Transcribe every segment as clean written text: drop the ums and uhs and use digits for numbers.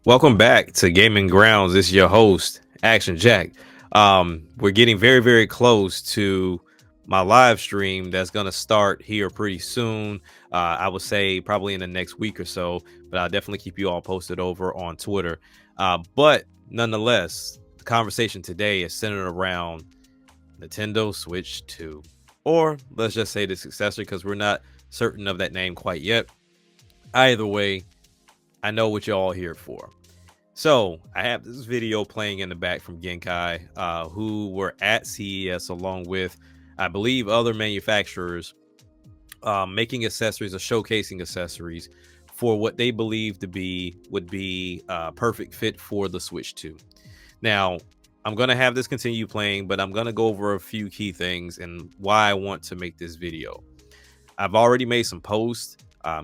Welcome back to Gaming Grounds. This is your host, Action Jack. We're getting very, very close to my live stream that's going to start here pretty soon. I would say probably in the next week or so, but I'll definitely keep you all posted over on Twitter. But nonetheless, the conversation today is centered around Nintendo Switch 2, or let's just say the successor because we're not certain of that name quite yet. Either way, I know what you're all here for. So I have this video playing in the back from Genkai, who were at CES along with, I believe, other manufacturers making accessories or showcasing accessories for what they believe to be would be perfect fit for the Switch 2. Now, I'm going to have this continue playing, but I'm going to go over a few key things and why I want to make this video. I've already made some posts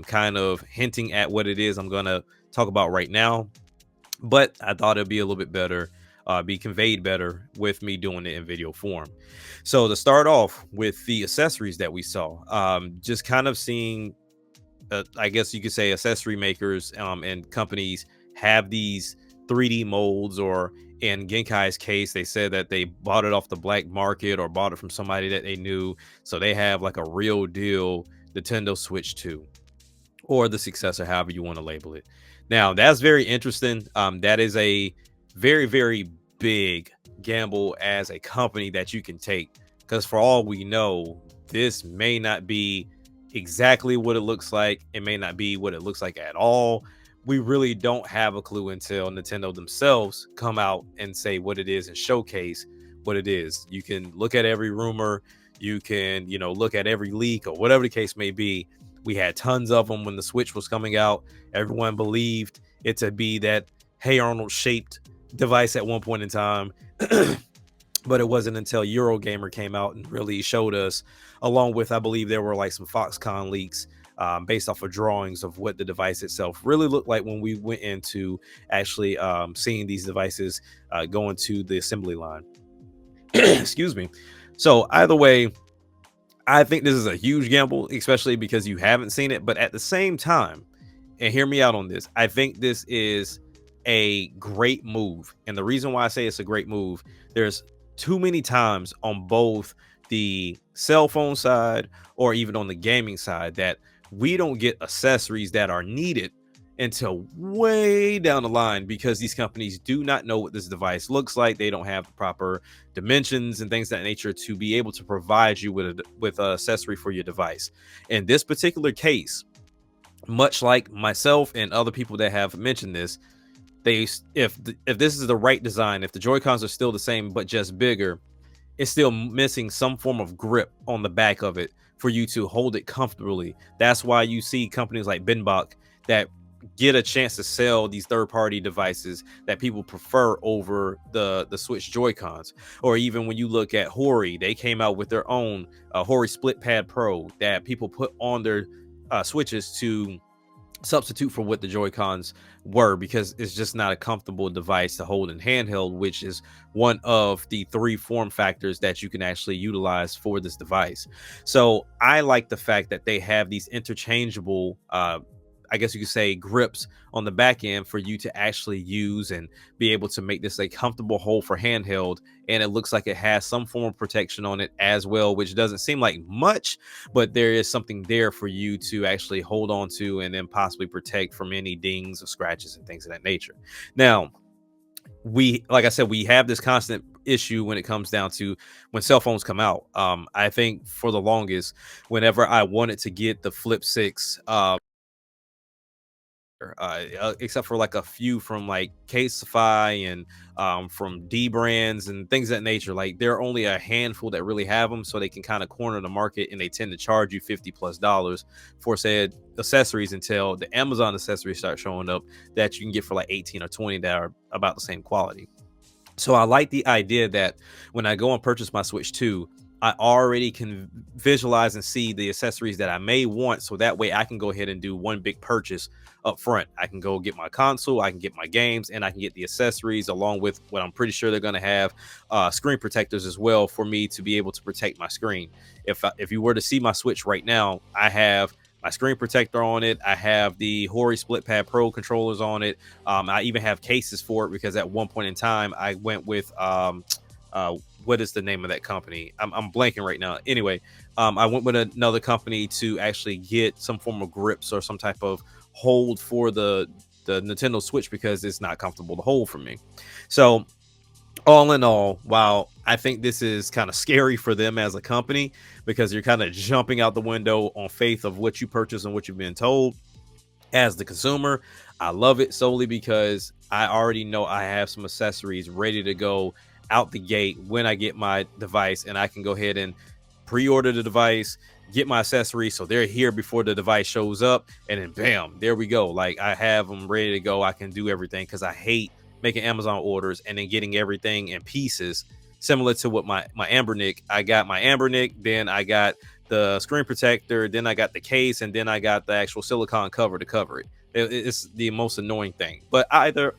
kind of hinting at what it is I'm going to talk about right now, but I thought it'd be a little bit better, be conveyed better with me doing it in video form. So to start off with the accessories that we saw, just kind of seeing, I guess you could say accessory makers and companies have these 3D molds, or in Genkai's case, they said that they bought it off the black market or bought it from somebody that they knew. So they have like a real deal Nintendo Switch 2 or the successor, however you want to label it. Now, that's very interesting. That is a very, very big gamble as a company that you can take, because for all we know, this may not be exactly what it looks like. It may not be what it looks like at all. We really don't have a clue until Nintendo themselves come out and say what it is and showcase what it is. You can look at every rumor, you can, look at every leak or whatever the case may be. We had tons of them when the Switch was coming out. Everyone believed it to be that Hey Arnold shaped device at one point in time. But it wasn't until Eurogamer came out and really showed us, along with, I believe there were like some Foxconn leaks based off of drawings of what the device itself really looked like when we went into actually seeing these devices go into the assembly line. Excuse me. So either way, I think this is a huge gamble, especially because you haven't seen it. But at the same time, and hear me out on this, I think this is a great move. And the reason why I say it's a great move, there's too many times on both the cell phone side or even on the gaming side that we don't get accessories that are needed until way down the line, because these companies do not know what this device looks like. They don't have the proper dimensions and things of that nature to be able to provide you with an accessory for your device. In this particular case, much like myself and other people that have mentioned this, if this is the right design, if the Joy-Cons are still the same but just bigger, it's still missing some form of grip on the back of it for you to hold it comfortably. That's why you see companies like Benbach that get a chance to sell these third-party devices that people prefer over the Switch Joy-Cons. Or even when you look at Hori, they came out with their own Hori Split Pad Pro that people put on their Switches to substitute for what the Joy-Cons were, because it's just not a comfortable device to hold in handheld, which is one of the 3 form factors that you can actually utilize for this device. So I like the fact that they have these interchangeable I guess you could say grips on the back end for you to actually use and be able to make this a comfortable hold for handheld. And it looks like it has some form of protection on it as well, which doesn't seem like much, but there is something there for you to actually hold on to and then possibly protect from any dings or scratches and things of that nature. Now, like I said, we have this constant issue when it comes down to when cell phones come out. I think for the longest, whenever I wanted to get the Flip 6, except for like a few from like Casetify and from D brands and things of that nature. Like there are only a handful that really have them, so they can kind of corner the market, and they tend to charge you $50+ for said accessories until the Amazon accessories start showing up that you can get for like 18 or 20 that are about the same quality. So I like the idea that when I go and purchase my Switch 2, I already can visualize and see the accessories that I may want, so that way I can go ahead and do one big purchase up front. I can go get my console, I can get my games, and I can get the accessories along with what I'm pretty sure they're going to have, screen protectors as well, for me to be able to protect my screen. If you were to see my Switch right now, I have my screen protector on it. I have the Hori Split Pad Pro controllers on it. I even have cases for it because at one point in time I went with uh, what is the name of that company? I'm blanking right now. Anyway, I went with another company to actually get some form of grips or some type of hold for the Nintendo Switch because it's not comfortable to hold for me. So all in all, while I think this is kind of scary for them as a company because you're kind of jumping out the window on faith of what you purchase and what you've been told as the consumer, I love it solely because I already know I have some accessories ready to go out the gate when I get my device, and I can go ahead and pre-order the device, get my accessories so they're here before the device shows up, and then bam, there we go. Like I have them ready to go. I can do everything because I hate making Amazon orders and then getting everything in pieces. Similar to what my Ambernick, I got my Ambernick, then I got the screen protector, then I got the case, and then I got the actual silicone cover to cover it. It's the most annoying thing. But either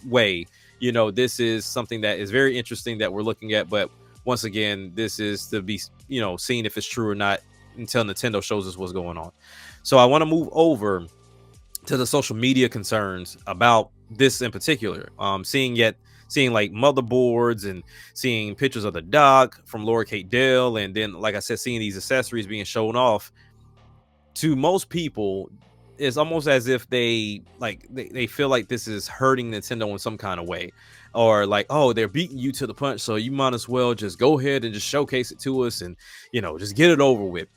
way, this is something that is very interesting that we're looking at. But once again, this is to be seen if it's true or not until Nintendo shows us what's going on. So I want to move over to the social media concerns about this in particular. Seeing like motherboards and seeing pictures of the dock from Laura Kate Dell, and then like I said, seeing these accessories being shown off to most people, it's almost as if they feel like this is hurting Nintendo in some kind of way, or like, oh, they're beating you to the punch, so you might as well just go ahead and just showcase it to us and just get it over with.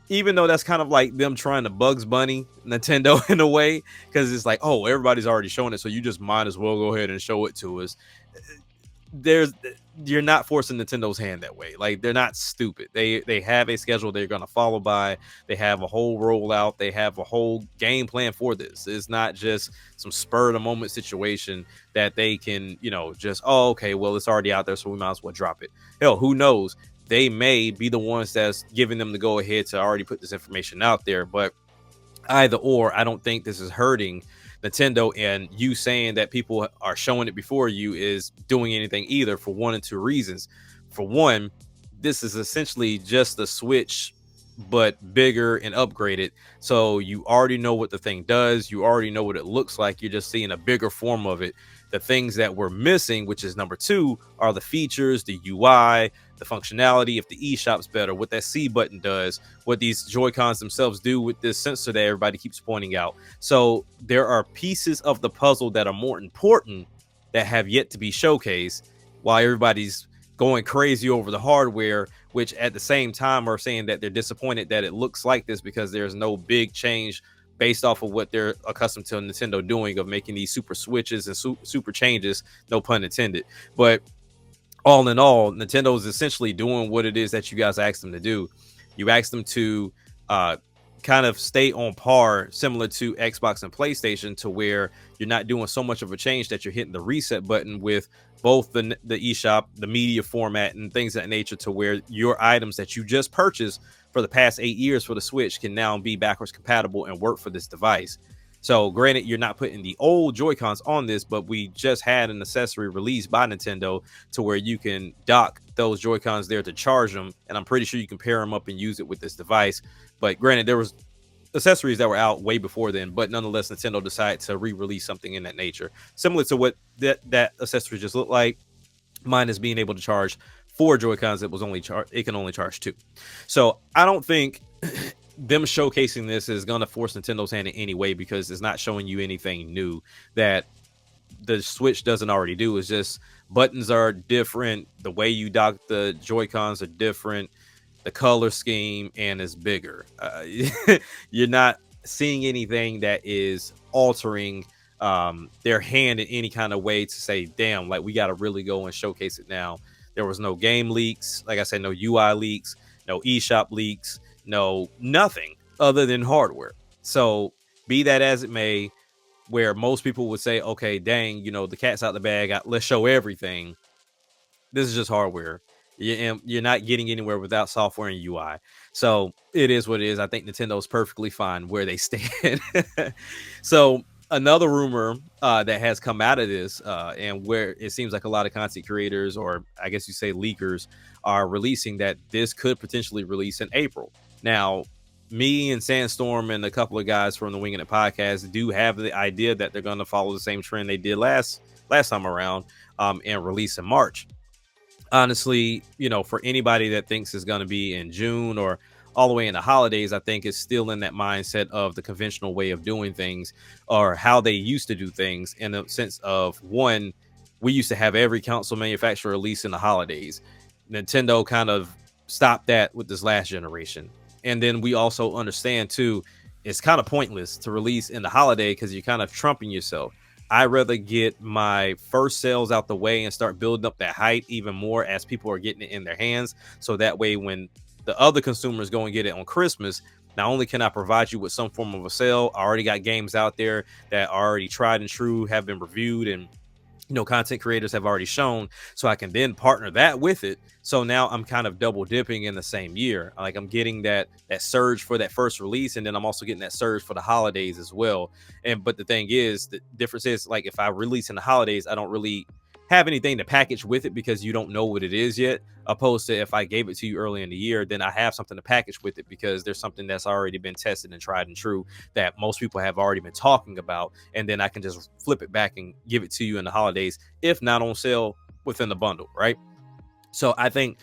Even though that's kind of like them trying to Bugs Bunny Nintendo in a way, because it's like, oh, everybody's already showing it, so you just might as well go ahead and show it to us. There's You're not forcing Nintendo's hand that way. Like, they're not stupid. They have a schedule they're gonna follow by. They have a whole rollout. They have a whole game plan for this. It's not just some spur of the moment situation that they can, just, oh, okay, well, it's already out there, so we might as well drop it. Hell, who knows? They may be the ones that's giving them the go ahead to already put this information out there. But either or, I don't think this is hurting Nintendo, and you saying that people are showing it before you is doing anything either, for one and two reasons. For one, this is essentially just the Switch but bigger and upgraded, so you already know what the thing does, you already know what it looks like, you're just seeing a bigger form of it. The things that we're missing, which is number two, are the features, the UI, the functionality, if the eShop's better, what that C button does, what these Joy-Cons themselves do with this sensor that everybody keeps pointing out. So there are pieces of the puzzle that are more important that have yet to be showcased, while everybody's going crazy over the hardware, which at the same time are saying that they're disappointed that it looks like this because there's no big change based off of what they're accustomed to Nintendo doing, of making these super switches and super changes, no pun intended. But all in all, Nintendo is essentially doing what it is that you guys asked them to do. You asked them to uh, kind of stay on par, similar to Xbox and PlayStation, to where you're not doing so much of a change that you're hitting the reset button with both the eShop, the media format, and things of that nature, to where your items that you just purchased for the past 8 years for the Switch can now be backwards compatible and work for this device. So granted, you're not putting the old Joy-Cons on this, but we just had an accessory released by Nintendo to where you can dock those Joy-Cons there to charge them. And I'm pretty sure you can pair them up and use it with this device. But granted, there was accessories that were out way before then, but nonetheless, Nintendo decided to re-release something in that nature, similar to what that accessory just looked like. Mine is being able to charge 4 Joy-Cons. It can only charge 2. So I don't think them showcasing this is going to force Nintendo's hand in any way, because it's not showing you anything new that the Switch doesn't already do. It's just buttons are different, the way you dock the Joy-Cons are different, the color scheme, and it's bigger. You're not seeing anything that is altering their hand in any kind of way to say, damn, like, we got to really go and showcase it now. There was no game leaks, like I said, no UI leaks, no eShop leaks, no nothing other than hardware. So be that as it may, where most people would say, okay, dang, the cat's out the bag, let's show everything. This is just hardware. You're not getting anywhere without software and UI. So it is what it is. I think Nintendo's perfectly fine where they stand. So another rumor that has come out of this, and where it seems like a lot of content creators, or I guess you say leakers, are releasing that this could potentially release in April. Now, me and Sandstorm and a couple of guys from the Winging It podcast do have the idea that they're going to follow the same trend they did last time around, and release in March. Honestly, for anybody that thinks it's going to be in June or all the way in the holidays, I think it's still in that mindset of the conventional way of doing things, or how they used to do things, in the sense of, one, we used to have every console manufacturer release in the holidays. Nintendo kind of stopped that with this last generation. And then we also understand too, it's kind of pointless to release in the holiday because you're kind of trumping yourself. I rather get my first sales out the way and start building up that hype even more as people are getting it in their hands. So that way, when the other consumers go and get it on Christmas, not only can I provide you with some form of a sale, I already got games out there that are already tried and true, have been reviewed, and content creators have already shown, so I can then partner that with it. So now I'm kind of double dipping in the same year. Like, I'm getting that surge for that first release, and then I'm also getting that surge for the holidays as well. But the thing is, the difference is, like, if I release in the holidays, I don't really have anything to package with it because you don't know what it is yet. Opposed to if I gave it to you early in the year, then I have something to package with it because there's something that's already been tested and tried and true that most people have already been talking about. And then I can just flip it back and give it to you in the holidays, if not on sale within the bundle, right? So I think,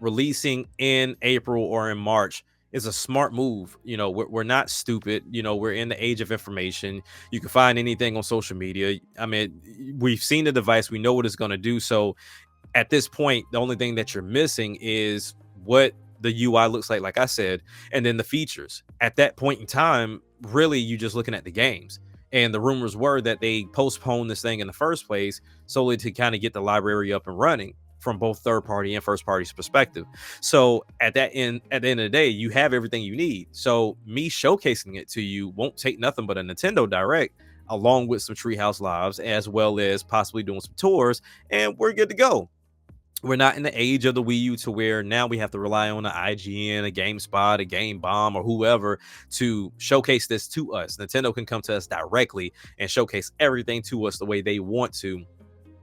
releasing in April or in March is a smart move. We're not stupid. We're in the age of information. You can find anything on social media. I mean, we've seen the device, we know what it's going to do. So at this point, the only thing that you're missing is what the UI looks like I said, and then the features. At that point in time, really, you just looking at the games. And the rumors were that they postponed this thing in the first place solely to kind of get the library up and running from both third party and first party's perspective. So at the end of the day, you have everything you need. So me showcasing it to you won't take nothing but a Nintendo Direct along with some Treehouse Lives, as well as possibly doing some tours, and we're good to go. We're not in the age of the Wii U to where now we have to rely on an IGN, a GameSpot, a Game Bomb, or whoever to showcase this to us. Nintendo can come to us directly and showcase everything to us the way they want to,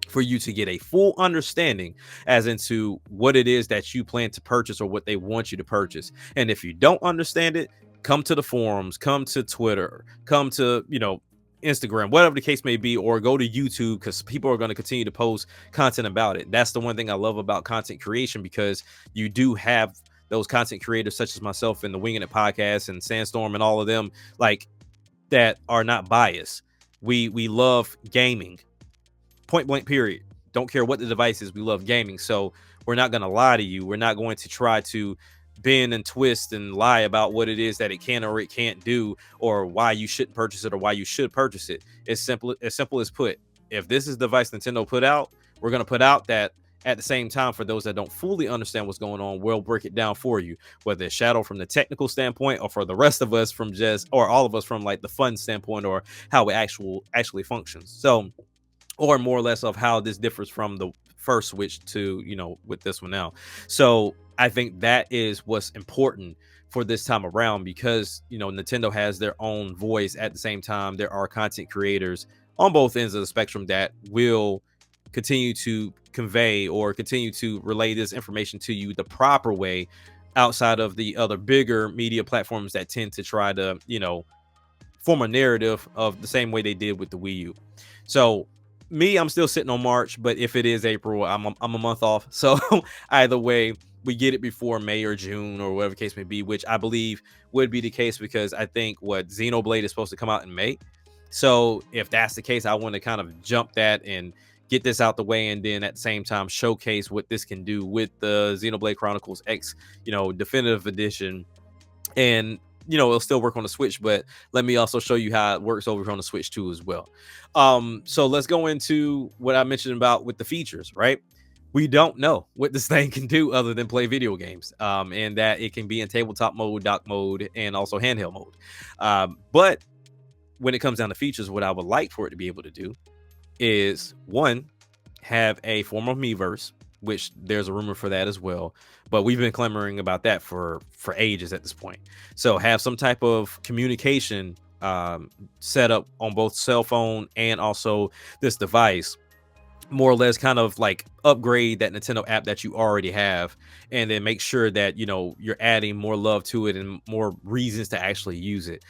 for you to get a full understanding as into what it is that you plan to purchase or what they want you to purchase. And if you don't understand it, come to the forums, come to Twitter, come to, Instagram, whatever the case may be, or go to YouTube, because people are going to continue to post content about it. That's the one thing I love about content creation, because you do have those content creators such as myself and the Winging It podcast and Sandstorm and all of them, like, that are not biased. We love gaming, point blank, period. Don't care what the device is, we love gaming. So we're not going to lie to you. We're not going to try to bend and twist and lie about what it is that it can or it can't do, or why you shouldn't purchase it or why you should purchase it. It's simple as put. If this is the device Nintendo put out, we're going to put out that. At the same time, for those that don't fully understand what's going on, we'll break it down for you, whether it's Shadow from the technical standpoint, or for the rest of us from or all of us from like the fun standpoint, or how it actually functions. So, or more or less of how this differs from the first Switch to, with this one now. So I think that is what's important for this time around, because, Nintendo has their own voice. At the same time, there are content creators on both ends of the spectrum that will continue to convey or continue to relay this information to you the proper way, outside of the other bigger media platforms that tend to try to, form a narrative of the same way they did with the Wii U. So I'm still sitting on March, but if it is April, I'm a month off. So either way, we get it before May or June or whatever case may be, which I believe would be the case, because I think Xenoblade is supposed to come out in May. So if that's the case, I want to kind of jump that and get this out the way, and then at the same time showcase what this can do with the Xenoblade Chronicles X, definitive edition. And it'll still work on the Switch, but let me also show you how it works over on the Switch too as well. So let's go into what I mentioned about with the features, right? We don't know what this thing can do other than play video games, and that it can be in tabletop mode, dock mode, and also handheld mode. But when it comes down to features, what I would like for it to be able to do is, one, have a form of Miiverse, which there's a rumor for that as well, but we've been clamoring about that for ages at this point. So have some type of communication set up on both cell phone and also this device, more or less kind of like upgrade that Nintendo app that you already have, and then make sure that you're adding more love to it and more reasons to actually use it.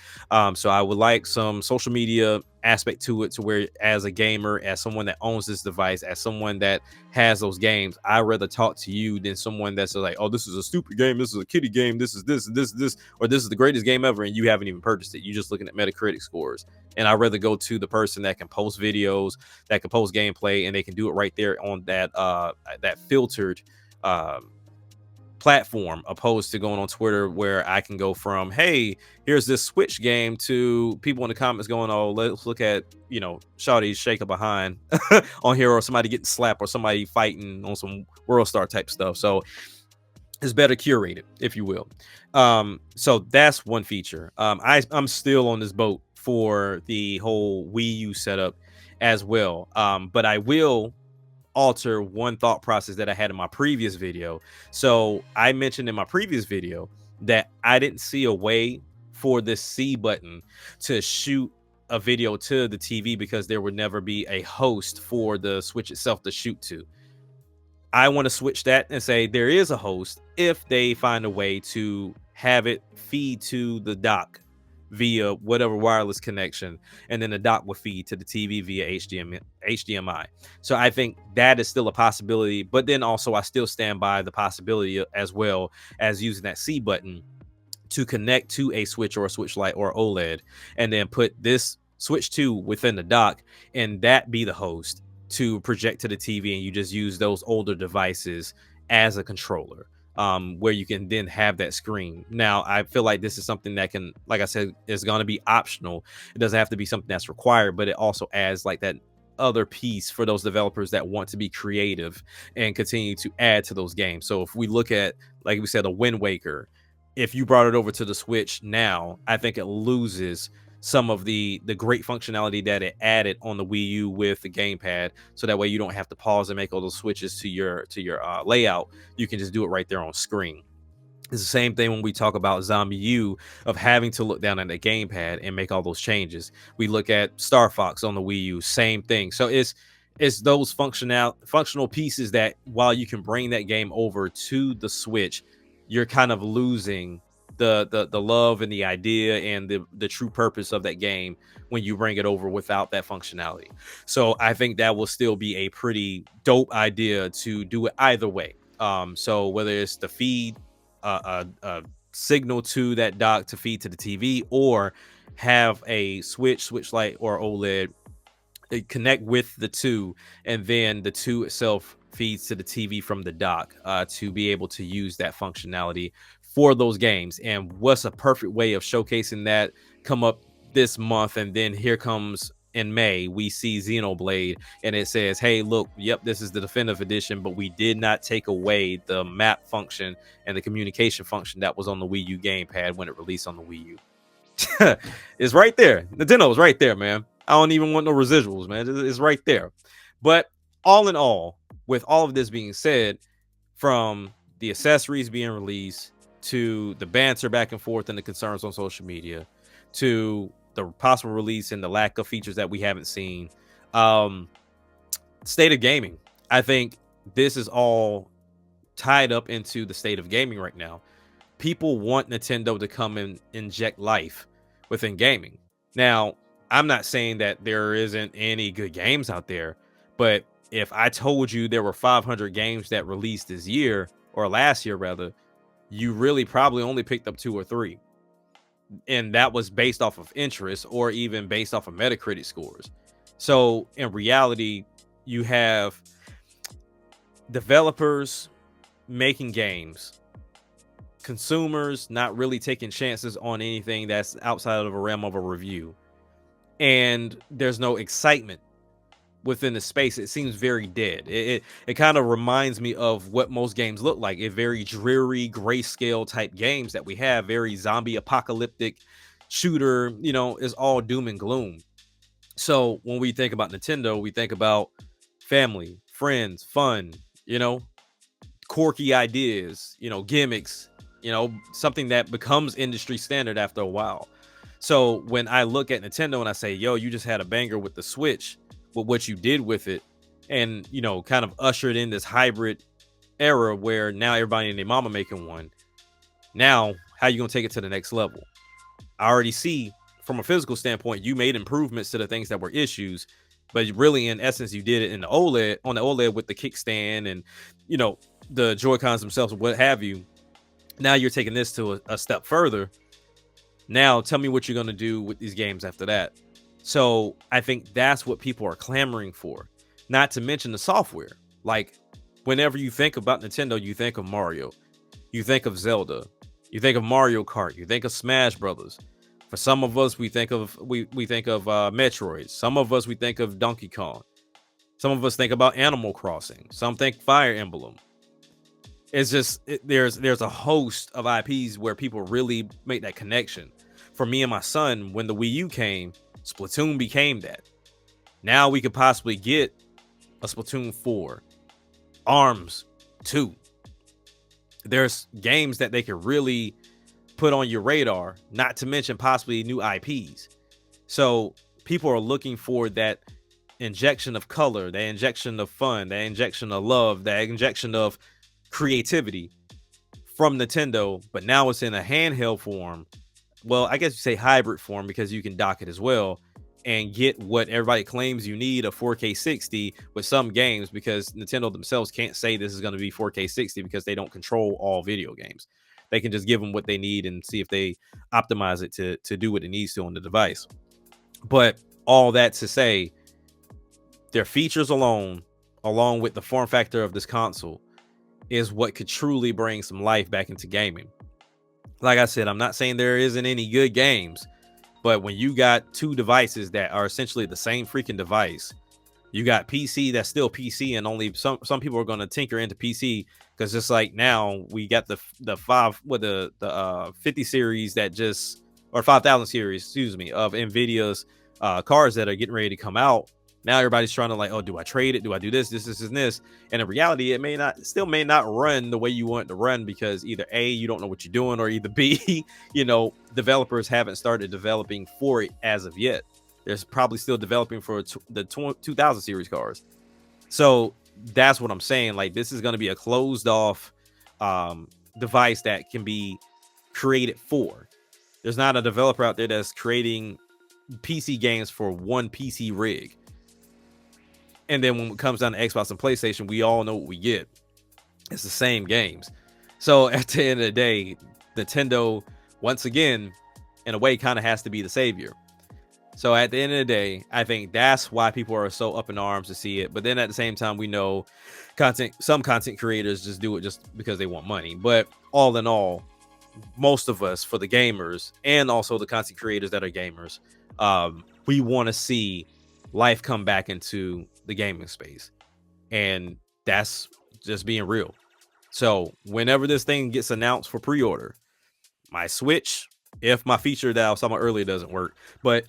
So I would like some social media aspect to it, to where as a gamer, as someone that owns this device, as someone that has those games, I'd rather talk to you than someone that's like, oh, this is a stupid game, this is a kiddie game, this is this, or this is the greatest game ever, and you haven't even purchased it. You're just looking at Metacritic scores. And I'd rather go to the person that can post videos, that can post gameplay, and they can do it right there on that filtered um platform, opposed to going on Twitter, where I can go from, hey, here's this Switch game, to people in the comments going, oh, let's look at Shawty shake a behind on here, or somebody getting slapped, or somebody fighting on some World Star type stuff. So it's better curated, if you will. So that's one feature. I'm still on this boat for the whole Wii U setup as well. But I will alter one thought process that I had in my previous video. So I mentioned in my previous video that I didn't see a way for this C button to shoot a video to the TV, because there would never be a host for the Switch itself to shoot to. I want to switch that and say there is a host if they find a way to have it feed to the dock via whatever wireless connection, and then the dock will feed to the TV via HDMI. So I think that is still a possibility, but then also I still stand by the possibility as well as using that C button to connect to a Switch or a Switch Lite or OLED, and then put this Switch 2 within the dock, and that be the host to project to the TV, and you just use those older devices as a controller, where you can then have that screen. Now, I feel like this is something that can, like I said, is going to be optional. It doesn't have to be something that's required, but it also adds like that other piece for those developers that want to be creative and continue to add to those games. So if we look at, like we said, a Wind Waker, if you brought it over to the Switch now, I think it loses some of the great functionality that it added on the Wii U with the gamepad. So that way you don't have to pause and make all those switches to your layout. You can just do it right there on screen. It's the same thing when we talk about ZombiU, of having to look down at the gamepad and make all those changes. We look at Star Fox on the Wii U, same thing. So it's those functional pieces that, while you can bring that game over to the Switch, you're kind of losing the love and the idea and the true purpose of that game when you bring it over without that functionality. So I think that will still be a pretty dope idea to do it either way. So whether it's the feed a signal to that dock to feed to the TV, or have a Switch Lite, or OLED connect with the two, and then the two itself feeds to the TV from the dock, to be able to use that functionality for those games. And what's a perfect way of showcasing that come up this month, and then here comes in May, we see Xenoblade, and it says, hey, look, yep, this is the definitive edition, but we did not take away the map function and the communication function that was on the Wii U gamepad when it released on the Wii U. It's right there. Nintendo's right there, man. I don't even want no residuals, man. It's right there. But all in all, with all of this being said, from the accessories being released, to the banter back and forth and the concerns on social media, to the possible release and the lack of features that we haven't seen, state of gaming, I think this is all tied up into the state of gaming right now. People want Nintendo to come and inject life within gaming. Now, I'm not saying that there isn't any good games out there, but if I told you there were 500 games that released this year, or last year rather, you really probably only picked up 2 or 3. And that was based off of interest, or even based off of Metacritic scores. So in reality, you have developers making games, consumers not really taking chances on anything that's outside of a realm of a review, and there's no excitement within the space. It seems very dead. It kind of reminds me of what most games look like, a very dreary grayscale type games that we have, very zombie apocalyptic shooter, is all doom and gloom. So when we think about Nintendo, we think about family, friends, fun, quirky ideas, gimmicks, something that becomes industry standard after a while. So when I look at Nintendo and I say, yo, you just had a banger with the Switch, but what you did with it and kind of ushered in this hybrid era where now everybody and their mama making one. Now, how you gonna take it to the next level? I already see from a physical standpoint, you made improvements to the things that were issues, but really, in essence, you did it in the OLED on the OLED with the kickstand and the Joy Cons themselves, what have you. Now you're taking this to a step further. Now, tell me what you're gonna do with these games after that. So I think that's what people are clamoring for. Not to mention the software. Like, whenever you think about Nintendo, you think of Mario, you think of Zelda, you think of Mario Kart, you think of Smash Brothers. For some of us, we think of Metroid. Some of us, we think of Donkey Kong. Some of us think about Animal Crossing. Some think Fire Emblem. It's just there's a host of IPs where people really make that connection. For me and my son, when the Wii U came, Splatoon became that. Now we could possibly get a Splatoon 4, ARMS 2. There's games that they could really put on your radar, not to mention possibly new IPs. So people are looking for that injection of color, that injection of fun, that injection of love, that injection of creativity from Nintendo, but now it's in a handheld form. Well, I guess you say hybrid form because you can dock it as well and get what everybody claims you need, a 4K 60 with some games, because Nintendo themselves can't say this is going to be 4K 60 because they don't control all video games. They can just give them what they need and see if they optimize it to do what it needs to on the device. But all that to say, their features alone, along with the form factor of this console, is what could truly bring some life back into gaming. Like I said, I'm not saying there isn't any good games, but when you got two devices that are essentially the same freaking device, you got PC that's still PC, and only some people are going to tinker into PC, because just like now we got the 50 series that just, or 5000 series, excuse me, of Nvidia's cards that are getting ready to come out. Now everybody's trying to like, oh, do I trade it? Do I do this, and this? And in reality, it may not run the way you want it to run, because either A, you don't know what you're doing, or either B, developers haven't started developing for it as of yet. There's probably still developing for the 2000 series cards. So that's what I'm saying. Like, this is going to be a closed off device that can be created for. There's not a developer out there that's creating PC games for one PC rig. And then when it comes down to Xbox and PlayStation, we all know what we get. It's the same games. So at the end of the day, Nintendo, once again, in a way, kind of has to be the savior. So at the end of the day, I think that's why people are so up in arms to see it. But then at the same time, we know some content creators just do it just because they want money. But all in all, most of us, for the gamers and also the content creators that are gamers, we want to see life come back into the gaming space. And that's just being real. So whenever this thing gets announced for pre-order, my Switch, if my feature that I was talking about earlier doesn't work, but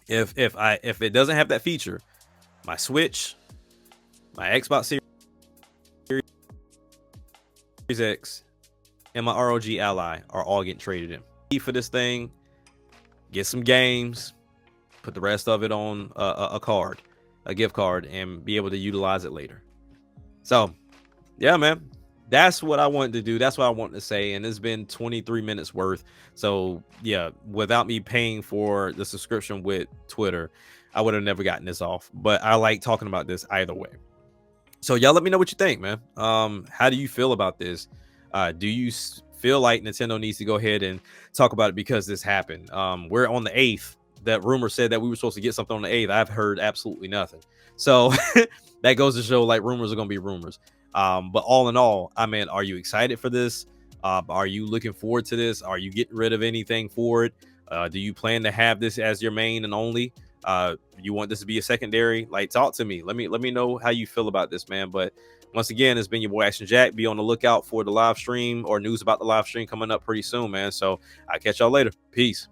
if it doesn't have that feature, my Switch, my Xbox Series X, and my ROG Ally are all getting traded in for this thing. Get some games, put the rest of it on a gift card, and be able to utilize it later. So yeah, man, that's what I wanted to do. That's what I wanted to say. And it's been 23 minutes worth. So yeah, without me paying for the subscription with Twitter, I would have never gotten this off. But I like talking about this either way. So y'all let me know what you think, man. How do you feel about this? Do you feel like Nintendo needs to go ahead and talk about it because this happened? We're on the 8th. That rumor said that we were supposed to get something on the 8th. I've heard absolutely nothing. So that goes to show, like, rumors are going to be rumors. But all in all, I mean, are you excited for this? Are you looking forward to this? Are you getting rid of anything for it? Do you plan to have this as your main and only? You want this to be a secondary? Like, talk to me. Let me know how you feel about this, man. But once again, it's been your boy Action Jack. Be on the lookout for the live stream or news about the live stream coming up pretty soon, man. So I'll catch y'all later. Peace.